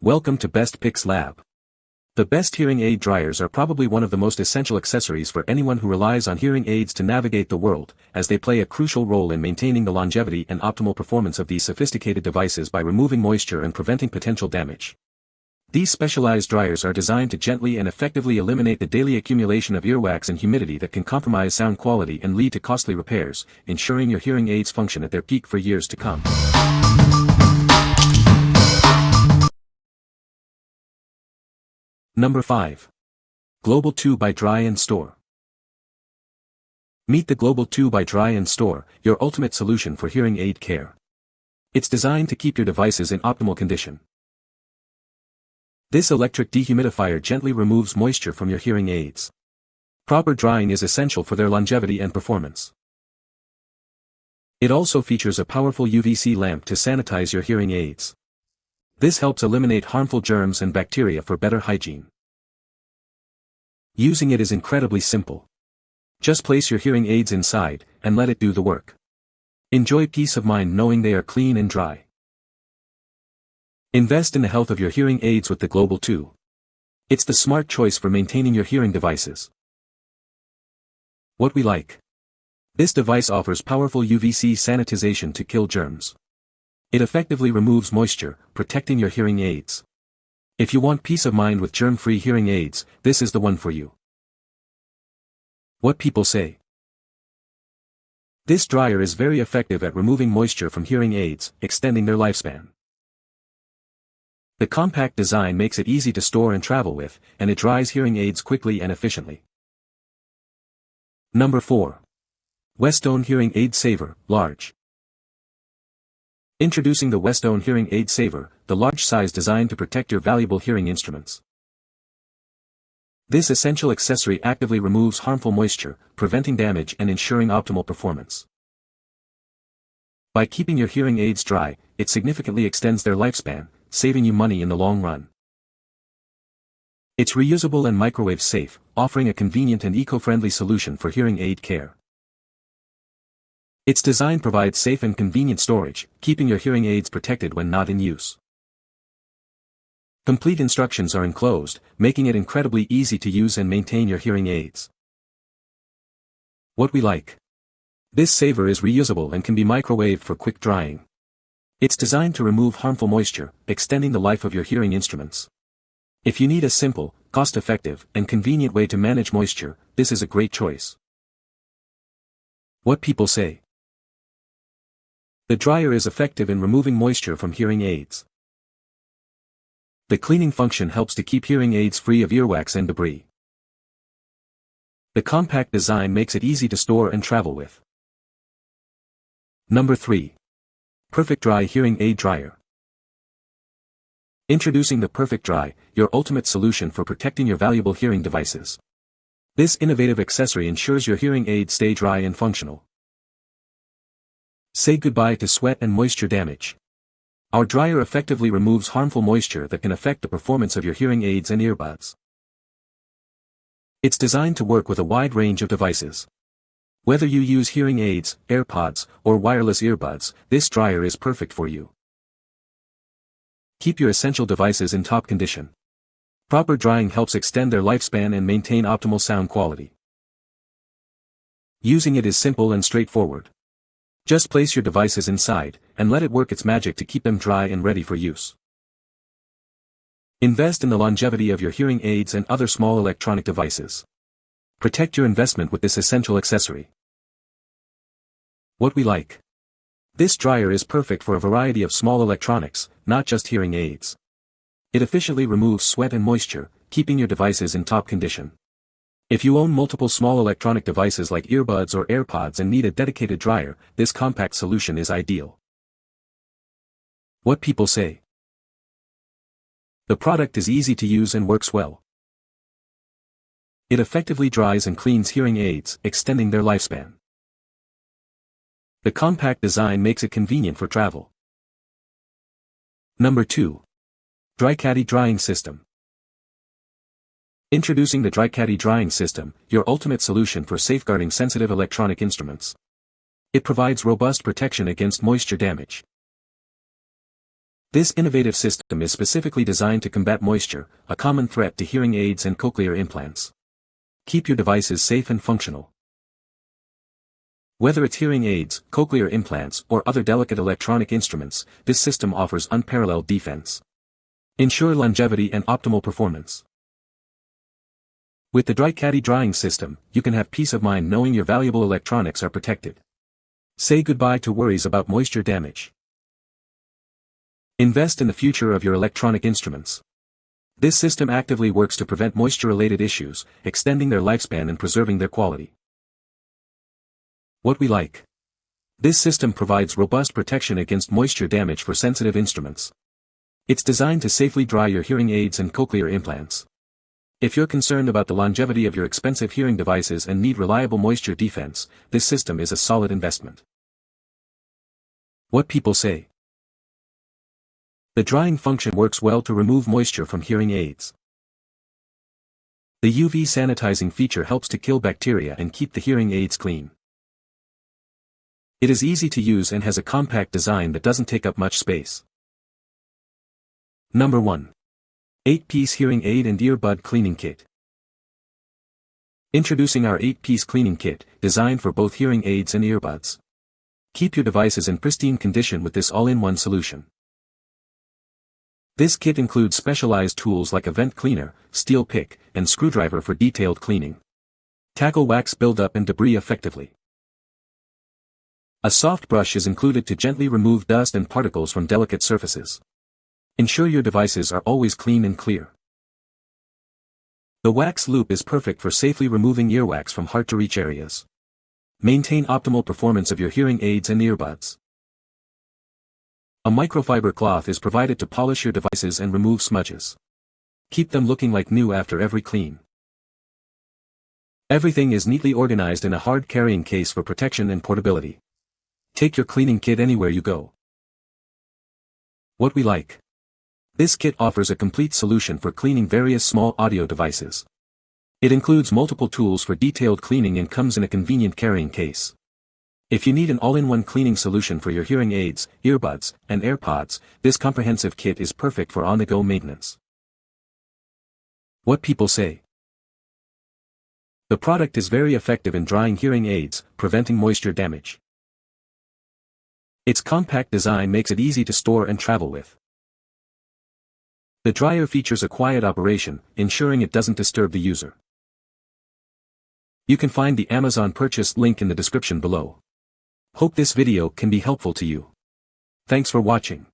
Welcome to Best Picks Lab. The best hearing aid dryers are probably one of the most essential accessories for anyone who relies on hearing aids to navigate the world, as they play a crucial role in maintaining the longevity and optimal performance of these sophisticated devices by removing moisture and preventing potential damage. These specialized dryers are designed to gently and effectively eliminate the daily accumulation of earwax and humidity that can compromise sound quality and lead to costly repairs, ensuring your hearing aids function at their peak for years to come. Number 5. Global 2 by Dry & Store. Meet the Global 2 by Dry & Store, your ultimate solution for hearing aid care. It's designed to keep your devices in optimal condition. This electric dehumidifier gently removes moisture from your hearing aids. Proper drying is essential for their longevity and performance. It also features a powerful UVC lamp to sanitize your hearing aids. This helps eliminate harmful germs and bacteria for better hygiene. Using it is incredibly simple. Just place your hearing aids inside, and let it do the work. Enjoy peace of mind knowing they are clean and dry. Invest in the health of your hearing aids with the Global 2. It's the smart choice for maintaining your hearing devices. What we like. This device offers powerful UVC sanitization to kill germs. It effectively removes moisture, protecting your hearing aids. If you want peace of mind with germ-free hearing aids, this is the one for you. What people say. This dryer is very effective at removing moisture from hearing aids, extending their lifespan. The compact design makes it easy to store and travel with, and it dries hearing aids quickly and efficiently. Number 4. Westone Hearing Aid Saver, Large. Introducing the Westone Hearing Aid Saver, the large size designed to protect your valuable hearing instruments. This essential accessory actively removes harmful moisture, preventing damage and ensuring optimal performance. By keeping your hearing aids dry, it significantly extends their lifespan, saving you money in the long run. It's reusable and microwave safe, offering a convenient and eco-friendly solution for hearing aid care. Its design provides safe and convenient storage, keeping your hearing aids protected when not in use. Complete instructions are enclosed, making it incredibly easy to use and maintain your hearing aids. What we like. This saver is reusable and can be microwaved for quick drying. It's designed to remove harmful moisture, extending the life of your hearing instruments. If you need a simple, cost-effective, and convenient way to manage moisture, this is a great choice. What people say. The dryer is effective in removing moisture from hearing aids. The cleaning function helps to keep hearing aids free of earwax and debris. The compact design makes it easy to store and travel with. Number 3. PerfectDry Hearing Aid Dryer. Introducing the PerfectDry, your ultimate solution for protecting your valuable hearing devices. This innovative accessory ensures your hearing aids stay dry and functional. Say goodbye to sweat and moisture damage. Our dryer effectively removes harmful moisture that can affect the performance of your hearing aids and earbuds. It's designed to work with a wide range of devices. Whether you use hearing aids, AirPods, or wireless earbuds, this dryer is perfect for you. Keep your essential devices in top condition. Proper drying helps extend their lifespan and maintain optimal sound quality. Using it is simple and straightforward. Just place your devices inside, and let it work its magic to keep them dry and ready for use. Invest in the longevity of your hearing aids and other small electronic devices. Protect your investment with this essential accessory. What we like. This dryer is perfect for a variety of small electronics, not just hearing aids. It efficiently removes sweat and moisture, keeping your devices in top condition. If you own multiple small electronic devices like earbuds or AirPods and need a dedicated dryer, this compact solution is ideal. What people say. The product is easy to use and works well. It effectively dries and cleans hearing aids, extending their lifespan. The compact design makes it convenient for travel. Number 2. DryCaddy Drying System. Introducing the DryCaddy Drying System, your ultimate solution for safeguarding sensitive electronic instruments. It provides robust protection against moisture damage. This innovative system is specifically designed to combat moisture, a common threat to hearing aids and cochlear implants. Keep your devices safe and functional. Whether it's hearing aids, cochlear implants, or other delicate electronic instruments, this system offers unparalleled defense. Ensure longevity and optimal performance. With the DryCaddy drying system, you can have peace of mind knowing your valuable electronics are protected. Say goodbye to worries about moisture damage. Invest in the future of your electronic instruments. This system actively works to prevent moisture-related issues, extending their lifespan and preserving their quality. What we like. This system provides robust protection against moisture damage for sensitive instruments. It's designed to safely dry your hearing aids and cochlear implants. If you're concerned about the longevity of your expensive hearing devices and need reliable moisture defense, this system is a solid investment. What people say. The drying function works well to remove moisture from hearing aids. The UV sanitizing feature helps to kill bacteria and keep the hearing aids clean. It is easy to use and has a compact design that doesn't take up much space. Number 1. 8-piece hearing aid and earbud cleaning kit. Introducing our 8-piece cleaning kit, designed for both hearing aids and earbuds. Keep your devices in pristine condition with this all-in-one solution. This kit includes specialized tools like a vent cleaner, steel pick, and screwdriver for detailed cleaning. Tackle wax buildup and debris effectively. A soft brush is included to gently remove dust and particles from delicate surfaces. Ensure your devices are always clean and clear. The wax loop is perfect for safely removing earwax from hard-to-reach areas. Maintain optimal performance of your hearing aids and earbuds. A microfiber cloth is provided to polish your devices and remove smudges. Keep them looking like new after every clean. Everything is neatly organized in a hard carrying case for protection and portability. Take your cleaning kit anywhere you go. What we like. This kit offers a complete solution for cleaning various small audio devices. It includes multiple tools for detailed cleaning and comes in a convenient carrying case. If you need an all-in-one cleaning solution for your hearing aids, earbuds, and AirPods, this comprehensive kit is perfect for on-the-go maintenance. What people say. The product is very effective in drying hearing aids, preventing moisture damage. Its compact design makes it easy to store and travel with. The dryer features a quiet operation, ensuring it doesn't disturb the user. You can find the Amazon purchase link in the description below. Hope this video can be helpful to you. Thanks for watching.